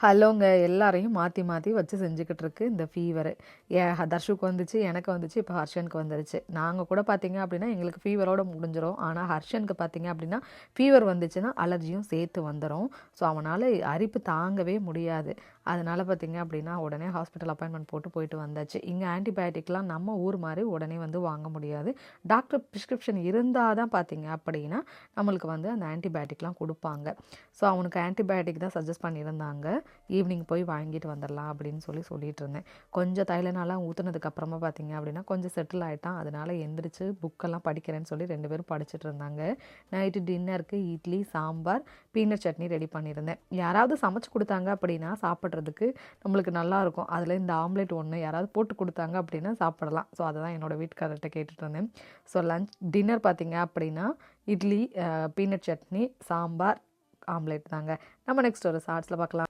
ஹலோங்க எல்லாரையும் மாற்றி மாற்றி வச்சு செஞ்சுக்கிட்டு இருக்கு இந்த ஃபீவரு. தர்ஷுக்கு வந்துச்சு, எனக்கு வந்துச்சு, இப்போ ஹர்ஷனுக்கு வந்துருச்சு. நாங்கள் கூட பார்த்தீங்க அப்படின்னா எங்களுக்கு ஃபீவரோடு முடிஞ்சிடும். ஆனால் ஹர்ஷனுக்கு பார்த்தீங்க அப்படின்னா ஃபீவர் வந்துச்சுன்னா அலர்ஜியும் சேர்த்து வந்துடும். ஸோ அவனால் அரிப்பு தாங்கவே முடியாது. அதனால் பார்த்தீங்க அப்படின்னா உடனே ஹாஸ்பிட்டல் அப்பாயின்மெண்ட் போயிட்டு வந்தாச்சு. இங்கே ஆன்டிபயோட்டிக்லாம் நம்ம ஊர் மாதிரி உடனே வாங்க முடியாது. டாக்டர் ப்ரிஸ்கிரிப்ஷன் இருந்தால் தான் பார்த்தீங்க அப்படின்னா நம்மளுக்கு அந்த ஆன்டிபயோட்டிக்லாம் கொடுப்பாங்க. ஸோ அவனுக்கு ஆன்டிபயோட்டிக் தான் சஜஸ்ட் பண்ணியிருந்தாங்க. ஈவினிங் போய் வாங்கிட்டு வந்துடலாம் அப்படின்னு சொல்லிட்டு இருந்தேன். கொஞ்சம் தைலனாலாம் ஊற்றுனதுக்கப்புறமா பார்த்தீங்க அப்படின்னா கொஞ்சம் செட்டில் ஆகிட்டான். அதனால் எந்திரிச்சு புக்கெல்லாம் படிக்கிறேன்னு சொல்லி 2 பேரும் படிச்சுட்டு இருந்தாங்க. நைட்டு டின்னருக்கு இட்லி, சாம்பார், பீனட் சட்னி ரெடி பண்ணியிருந்தேன். யாராவது சமைச்சு கொடுத்தாங்க அப்படின்னா சாப்பிட்றதுக்கு நம்மளுக்கு நல்லாயிருக்கும். அதில் இந்த ஆம்லேட் ஒன்று யாராவது போட்டு கொடுத்தாங்க அப்படின்னா சாப்பிடலாம். ஸோ அதை தான் என்னோடய வீட்டுக்காரர்கிட்ட கேட்டுட்டு இருந்தேன். ஸோ டின்னர் பார்த்தீங்க அப்படின்னா இட்லி, பீனட் சட்னி, சாம்பார், ஆம்லேட் தாங்க. நம்ம நெக்ஸ்ட் ஒரு ஷார்ட்ஸில் பார்க்கலாம்.